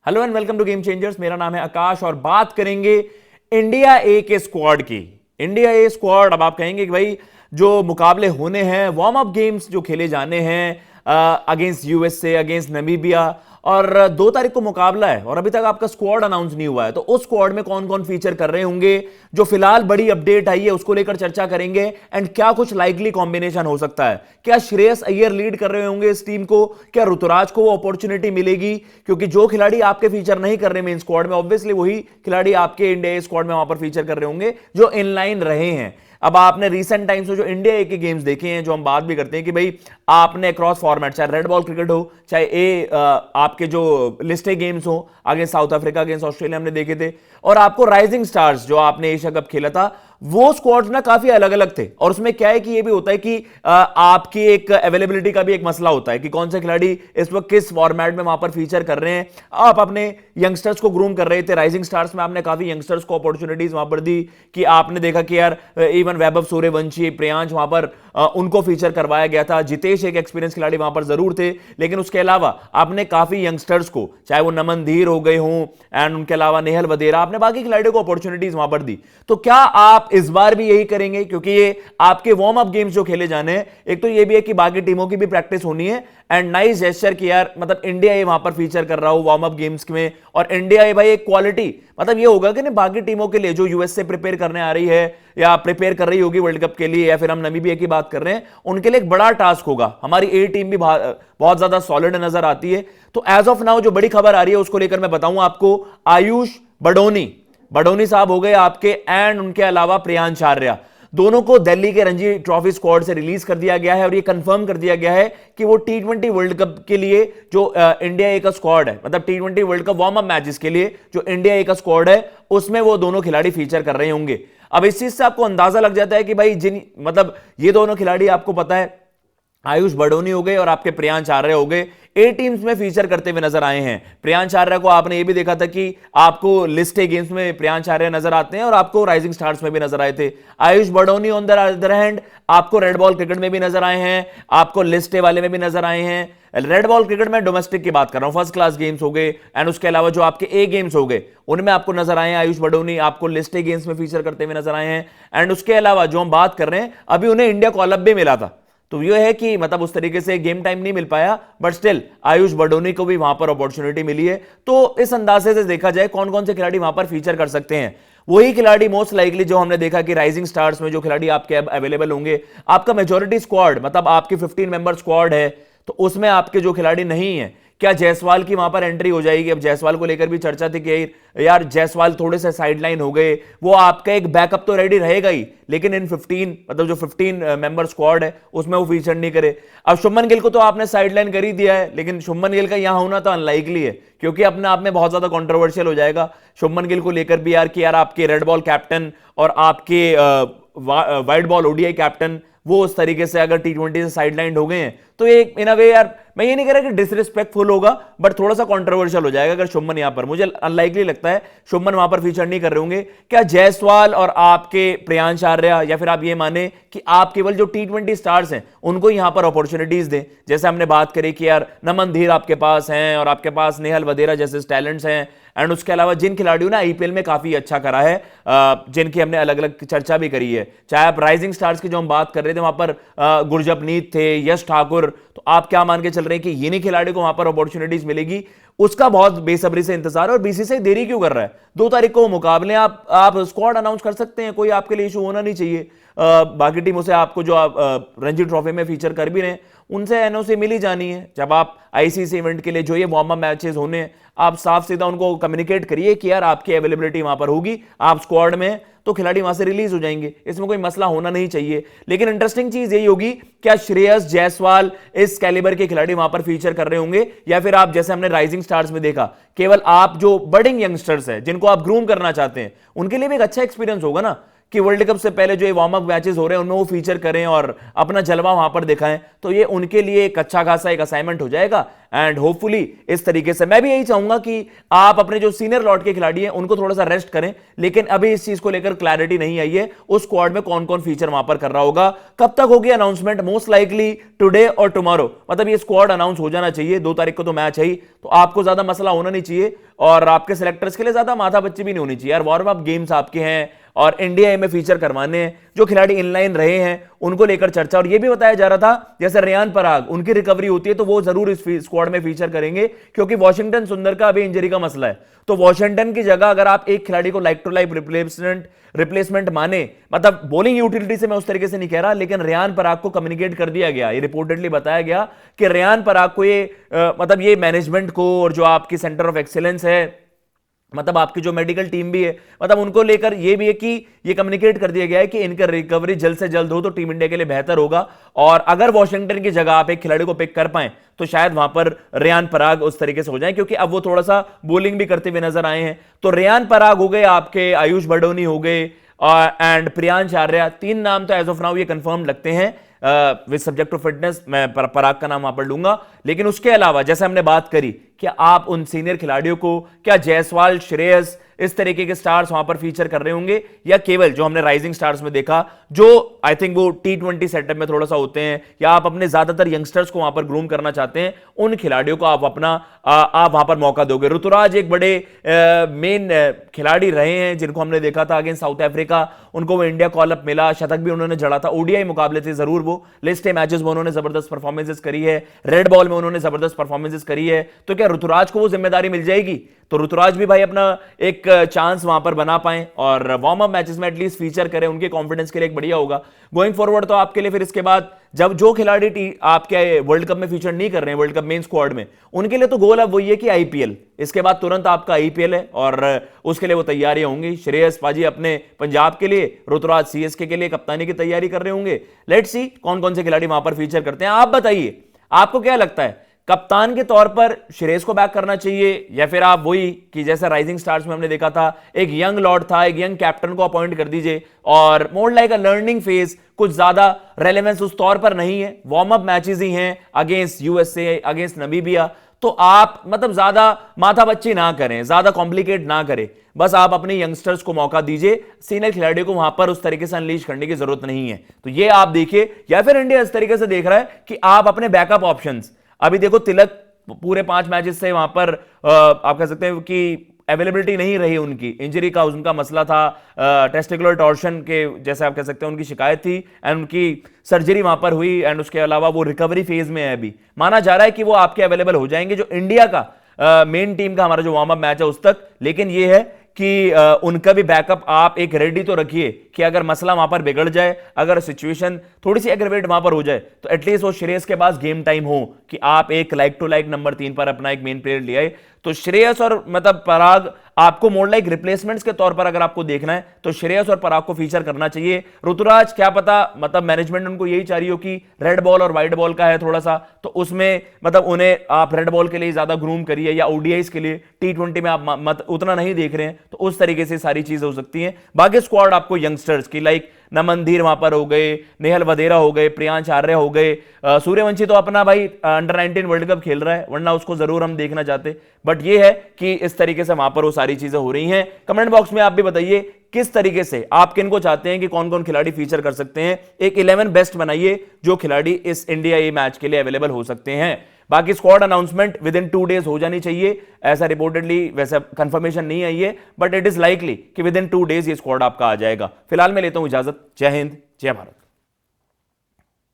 Hello and welcome to game changers. मेरा नाम है आकाश और बात करेंगे इंडिया ए के स्क्वाड की। इंडिया ए स्क्वाड, अब आप कहेंगे कि भाई जो मुकाबले होने हैं, वार्म अप गेम्स जो खेले जाने हैं अगेंस्ट यूएसए, अगेंस्ट नमीबिया, और 2 तारीख को मुकाबला है और अभी तक आपका स्क्वाड अनाउंस नहीं हुआ है। तो उस स्क्वाड में कौन कौन फीचर कर रहे होंगे, जो फिलहाल बड़ी अपडेट आई है उसको लेकर चर्चा करेंगे। एंड क्या कुछ लाइकली कॉम्बिनेशन हो सकता है, क्या श्रेयस अय्यर लीड कर रहे होंगे इस टीम को, क्या ऋतुराज को वो अपॉर्चुनिटी मिलेगी, क्योंकि जो खिलाड़ी आपके फीचर नहीं कर रहे मेन स्क्वाड में, ऑब्वियसली वही खिलाड़ी आपके इंडिया स्क्वाड में वहां पर फीचर कर रहे होंगे जो इनलाइन रहे हैं। अब आपने रीसेंट टाइम्स में जो इंडिया ए के गेम्स देखे हैं, जो हम बात भी करते हैं कि भाई आपने क्रॉस फॉर्मेट, चाहे रेड बॉल क्रिकेट हो, चाहे आपके जो लिस्टे गेम्स हो, against south Africa, against Australia हमने देखे थे, और आपको राइजिंग स्टार्स जो आपने एशिया कप खेला था, वो स्क्वाड्स ना काफी अलग अलग थे। और उसमें क्या है कि ये भी होता है कि आपकी एक अवेलेबिलिटी का भी एक मसला होता है कि कौन से खिलाड़ी इस वक्त किस फॉर्मेट में वहां पर फीचर कर रहे हैं। आप अपने यंगस्टर्स को ग्रूम कर रहे थे, राइजिंग स्टार्स में आपने काफी यंगस्टर्स को अपॉर्चुनिटीज वहां पर दी कि आपने देखा कि यार इवन वैभव सूर्यवंशी, प्रियांश, वहां पर उनको फीचर करवाया गया था। जितेश एक एक्सपीरियंस खिलाड़ी वहां पर जरूर थे, लेकिन उसके अलावा आपने काफी यंगस्टर्स को, चाहे वो नमन धीर हो गए हों एंड उनके अलावा नेहल वधेरा, आपने बाकी खिलाड़ियों को अपॉर्चुनिटीज वहां पर दी। तो क्या आप इस बार भी यही करेंगे, क्योंकि ये आपके वार्म अप गेम्स जो खेले जाने हैं, एक तो ये भी है कि बाकी टीमों की भी प्रैक्टिस होनी है एंड नाइस जेस्चर कि यार मतलब इंडिया ये वहां पर फीचर कर रहा हो वार्म अप गेम्स में, और इंडिया ये भाई एक क्वालिटी, मतलब ये होगा कि नहीं बाकी टीमों के लिए जो यूएस से प्रिपेयर करने आ रही है या प्रिपेयर कर रही होगी वर्ल्ड कप के लिए, या फिर हम नमीबिया की बात कर रहे हैं, उनके लिए एक बड़ा टास्क होगा। हमारी ए टीम भी बहुत ज्यादा सॉलिड नजर आती है। तो एज ऑफ नाउ जो बड़ी खबर आ रही है उसको लेकर मैं बताऊं आपको, आयुष बडोनी साहब हो गए आपके, एंड उनके अलावा प्रियांश आर्या, दोनों को दिल्ली के रणजी ट्रॉफी स्क्वाड से रिलीज कर दिया गया है और ये कंफर्म कर दिया गया है कि वो टी20 वर्ल्ड कप के लिए जो इंडिया ए का स्क्वाड है, मतलब टी20 world cup warm up matches के लिए जो इंडिया ए का स्क्वाड है, उसमें वो दोनों खिलाड़ी फीचर कर रहे होंगे। अब इस चीज से आपको अंदाजा लग जाता है कि भाई मतलब ये दोनों खिलाड़ी आपको पता है, आयुष बडोनी हो गए और आपके प्रियांश आर्य हो गए, ए टीम्स में फीचर करते हुए नजर आए हैं। प्रियांश आर्य को आपने ये भी देखा था कि आपको लिस्ट ए गेम्स में प्रियांश आर्य नजर आते हैं और आपको राइजिंग स्टार्स में भी नजर आए थे। Ayush Badoni on the other hand आपको रेड बॉल क्रिकेट में भी नजर आए हैं, आपको लिस्ट ए वाले में भी नजर आए हैं। रेड बॉल क्रिकेट में डोमेस्टिक की बात कर रहा हूं, फर्स्ट क्लास गेम्स हो गए, एंड उसके अलावा जो आपके ए गेम्स हो गए उनमें आपको नजर आए हैं आयुष बडोनी, आपको लिस्ट ए गेम्स में फीचर करते हुए नजर आए हैं। एंड उसके अलावा जो हम बात कर रहे हैं, अभी उन्हें इंडिया कॉल अप भी मिला था, तो ये है कि मतलब उस तरीके से गेम टाइम नहीं मिल पाया, बट स्टिल आयुष बडोनी को भी वहां पर अपॉर्चुनिटी मिली है। तो इस अंदाजे से देखा जाए कौन कौन से खिलाड़ी वहां पर फीचर कर सकते हैं, वही खिलाड़ी मोस्ट लाइकली जो हमने देखा कि राइजिंग स्टार्स में जो खिलाड़ी आपके अवेलेबल होंगे, आपका मेजोरिटी स्क्वाड, मतलब आपकी 15 मेंबर स्क्वाड है, तो उसमें आपके जो खिलाड़ी नहीं है, क्या जायसवाल की वहां पर एंट्री हो जाएगी। अब जायसवाल को लेकर भी चर्चा थी कि यार जायसवाल थोड़े से साइडलाइन हो गए, वो आपका एक बैकअप तो रेडी रहेगा ही, लेकिन इन 15 मतलब जो 15 मेंबर स्क्वाड है उसमें वो फीचर नहीं करे। अब शुभमन गिल को तो आपने साइडलाइन कर ही दिया है, लेकिन शुभमन गिल का यहां होना तो अनलाइकली है, क्योंकि अपने आप में बहुत ज्यादा कंट्रोवर्शियल हो जाएगा शुभमन गिल को लेकर भी यार कि यार आपके रेड बॉल कैप्टन और आपके वाइट बॉल ओडीआई कैप्टन वो उस तरीके से अगर टी20 से साइडलाइन हो गए हैं, तो एक इन अ वे यार मैं ये नहीं कह रहा कि डिसरिस्पेक्टफुल होगा, बट थोड़ा सा कंट्रोवर्शियल हो जाएगा अगर शुभमन यहां पर, मुझे अनलाइकली लगता है शुभमन वहां पर फीचर नहीं कर रहे होंगे। क्या जायसवाल और आपके प्रियांश आर्या, या फिर आप ये माने कि आप केवल जो टी20 स्टार्स हैं उनको यहां पर अपॉर्चुनिटीज दें, जैसे हमने बात करी कि यार नमन धीर आपके पास हैं और आपके पास नेहल वधेरा जैसे टैलेंट्स हैं, एंड उसके अलावा जिन खिलाड़ियों ने आईपीएल में काफी अच्छा करा है, जिनकी हमने अलग अलग चर्चा भी करी है, चाहे आप राइजिंग स्टार्स की जो हम बात कर रहे थे वहां पर गुरजपनीत थे, यश ठाकुर, तो आप क्या मान के चल रहे हैं कि इन्हीं खिलाड़ियों को वहां पर अपॉर्चुनिटीज मिलेगी, उसका बहुत बेसब्री से इंतजार है। और बीसीसीआई देरी क्यों कर रहा है, 2 तारीख को मुकाबले, आप स्क्वाड अनाउंस कर सकते हैं, कोई आपके लिए इशू होना नहीं चाहिए। बाकी टीमों से आपको जो आप रणजी ट्रॉफी में फीचर कर भी रहे हैं उनसे एनओसी मिली जानी है। जब आप आईसीसी इवेंट के लिए जो ये वार्म अप मैचेस होने हैं, आप साफ सीधा उनको कम्युनिकेट करिए कि यार आपकी अवेलेबिलिटी वहां पर होगी, आप स्क्वाड में, तो खिलाड़ी वहां से रिलीज हो जाएंगे, इसमें कोई मसला होना नहीं चाहिए। लेकिन इंटरेस्टिंग चीज यही होगी, क्या श्रेयस जायसवाल इस कैलिबर के खिलाड़ी वहां पर फीचर कर रहे होंगे, या फिर आप जैसे हमने राइजिंग स्टार्स में देखा, केवल आप जो बडिंग यंगस्टर्स है जिनको आप ग्रूम करना चाहते हैं उनके लिए भी एक अच्छा एक्सपीरियंस होगा ना कि वर्ल्ड कप से पहले जो ये वार्म अप मैचेस हो रहे हैं उनमें वो फीचर करें और अपना जलवा वहां पर दिखाएं, तो ये उनके लिए एक अच्छा खासा एक असाइनमेंट हो जाएगा। एंड होपफुली इस तरीके से मैं भी यही चाहूंगा कि आप अपने जो सीनियर लॉट के खिलाड़ी हैं उनको थोड़ा सा रेस्ट करें, लेकिन अभी इस चीज को लेकर क्लैरिटी नहीं आई है उस स्क्वाड में कौन कौन फीचर वहां पर कर रहा होगा। कब तक होगी अनाउंसमेंट? मोस्ट लाइकली टुडे और टुमारो, मतलब ये स्क्वाड अनाउंस हो जाना चाहिए। 2 तारीख को तो मैच है ही, तो आपको ज्यादा मसला होना नहीं चाहिए और आपके सिलेक्टर्स के लिए ज्यादा माथा बच्ची भी नहीं होनी चाहिए यार। वार्म अप गेम्स आपके हैं और इंडिया ए में फीचर करवाने हैं, जो खिलाड़ी इनलाइन रहे हैं उनको लेकर चर्चा। और यह भी बताया जा रहा था जैसे रेयान पराग, उनकी रिकवरी होती है तो वो जरूर इस स्क्वाड में फीचर करेंगे, क्योंकि वॉशिंगटन सुंदर का अभी इंजरी का मसला है। तो वॉशिंगटन की जगह अगर आप एक खिलाड़ी को लाइक टू लाइक रिप्लेसमेंट माने, मतलब बॉलिंग यूटिलिटी से मैं उस तरीके से नहीं कह रहा, लेकिन रेयान पराग को कम्युनिकेट कर दिया गया, ये रिपोर्टेडली बताया गया कि रेयान पराग को ये मतलब ये मैनेजमेंट को और जो आपकी सेंटर ऑफ एक्सीलेंस है, मतलब आपकी जो मेडिकल टीम भी है, मतलब उनको लेकर ये भी है कि ये कम्युनिकेट कर दिया गया है कि इनका रिकवरी जल्द से जल्द हो तो टीम इंडिया के लिए बेहतर होगा। और अगर वॉशिंगटन की जगह आप एक खिलाड़ी को पिक कर पाए तो शायद वहां पर रेयान पराग उस तरीके से हो जाए, क्योंकि अब वो थोड़ा सा बॉलिंग भी करते हुए नजर आए हैं। तो रेयान पराग हो गए आपके, आयुष बडोनी हो गए एंड प्रियांश आर्या, 3 नाम तो एज ऑफ नाउ ये कंफर्म लगते हैं विद सब्जेक्ट टू फिटनेस। मैं पराग का नाम वहां पर लूंगा, लेकिन उसके अलावा जैसे हमने बात करी कि आप उन सीनियर खिलाड़ियों को, क्या जायसवाल, श्रेयस, इस तरीके के स्टार्स वहां पर फीचर कर रहे होंगे, या केवल जो हमने राइजिंग स्टार्स में देखा जो आई थिंक वो T20 सेटअप में थोड़ा सा होते हैं, या आप अपने ज्यादातर यंगस्टर्स को वहां पर ग्रूम करना चाहते हैं, उन खिलाड़ियों को आप अपना आप वहां पर मौका दोगे। ऋतुराज एक बड़े मेन खिलाड़ी रहे हैं जिनको हमने देखा था अगेंस्ट साउथ अफ्रीका, उनको वो इंडिया कॉल अप मिला, शतक भी उन्होंने जड़ा था। ओडीआई मुकाबले थे जरूर, वो लिस्ट मैचेस में उन्होंने जबरदस्त परफॉर्मेंसेस करी है, रेड बॉल में उन्होंने जबरदस्त परफॉर्मेंसेस करी है। तो क्या ऋतुराज को वो जिम्मेदारी मिल जाएगी? तो ऋतुराज भी भाई अपना एक चांस वहां पर बना पाए और वार्म अप मैचेस में एटलीस्ट फीचर करें, उनके कॉन्फिडेंस के लिए एक बढ़िया होगा। गोइंग फॉरवर्ड तो आपके लिए फिर इसके बाद जब जो खिलाड़ी आपके वर्ल्ड कप में फीचर नहीं कर रहे हैं, वर्ल्ड कप मेन स्क्वाड में, उनके लिए तो गोल अब वही है कि आईपीएल, इसके बाद तुरंत आपका आईपीएल है और उसके लिए वो तैयारियां होंगी। श्रेयस पाजी अपने पंजाब के लिए, ऋतुराज सीएसके के लिए कप्तानी की तैयारी कर रहे होंगे। लेट्स सी कौन कौन से खिलाड़ी वहां पर फीचर करते हैं। आप बताइए आपको क्या लगता है, कप्तान के तौर पर श्रेयस को बैक करना चाहिए, या फिर आप वही कि जैसे राइजिंग स्टार्स में हमने देखा था एक यंग लॉर्ड था, एक यंग कैप्टन को अपॉइंट कर दीजिए और more like a learning phase, कुछ ज्यादा रेलेवेंस उस तौर पर नहीं है, वार्म अप मैचेस ही हैं अगेंस्ट यूएसए, अगेंस्ट नमीबिया, तो आप मतलब ज्यादा माथा बच्ची ना करें, ज्यादा कॉम्प्लिकेट ना करें, बस आप अपने यंगस्टर्स को मौका दीजिए, सीनियर खिलाड़ियों को वहां पर उस तरीके से अनलीश करने की जरूरत नहीं है। तो ये आप देखिए, या फिर इंडिया इस तरीके से देख रहा है कि आप अपने बैकअप ऑप्शंस, अभी देखो तिलक पूरे 5 मैचेस से वहां पर आप कह सकते हैं कि अवेलेबिलिटी नहीं रही, उनकी इंजरी का उनका मसला था, टेस्टिकुलर टॉर्शन के जैसे आप कह सकते हैं उनकी शिकायत थी एंड उनकी सर्जरी वहां पर हुई एंड उसके अलावा वो रिकवरी फेज में है। अभी माना जा रहा है कि वो आपके अवेलेबल हो जाएंगे जो इंडिया का मेन टीम का हमारा जो वार्म अप मैच है उस तक, लेकिन ये है कि उनका भी बैकअप आप एक रेडी तो रखिए कि अगर मसला वहां पर बिगड़ जाए, अगर सिचुएशन थोड़ी सी एग्रेवेट वहां पर हो जाए, तो एटलीस्ट वो श्रेयस के पास गेम टाइम हो कि आप एक लाइक टू लाइक नंबर 3 पर अपना एक मेन प्लेयर ले आए। तो श्रेयस और मतलब पराग आपको मोर लाइक रिप्लेसमेंट्स के तौर पर अगर आपको देखना है तो श्रेयस और पराग को फीचर करना चाहिए। ऋतुराज क्या पता मतलब मैनेजमेंट उनको यही चाह रही हो कि रेड बॉल और व्हाइट बॉल का है थोड़ा सा, तो उसमें मतलब उन्हें आप रेड बॉल के लिए ज्यादा ग्रूम करिए, या ओडीआईस के लिए, T20 में आप मत उतना नहीं देख रहे हैं, तो उस तरीके से सारी चीजें हो सकती हैं। बाकी स्क्वाड आपको यंगस्टर्स की लाइक नमन धीर वहां पर हो गए, नेहल वधेरा हो गए, प्रियांश आर्य हो गए, सूर्यवंशी तो अपना भाई अंडर 19 वर्ल्ड कप खेल रहा है, वरना उसको जरूर हम देखना चाहते, बट ये है कि इस तरीके से वहां पर वो सारी चीजें हो रही हैं। कमेंट बॉक्स में आप भी बताइए किस तरीके से आप किन को चाहते हैं कि कौन कौन खिलाड़ी फीचर कर सकते हैं, एक 11 बेस्ट बनाइए जो खिलाड़ी इस इंडिया ए मैच के लिए अवेलेबल हो सकते हैं। बाकी squad announcement with in 2 days हो जानी चाहिए, ऐसा रिपोर्टेडली वैसे कंफर्मेशन नहीं आई है, बट इट इज लाइकली कि विद इन 2 डेज ये स्क्वाड आपका आ जाएगा। फिलहाल मैं लेता हूं इजाजत। जय हिंद, जय भारत।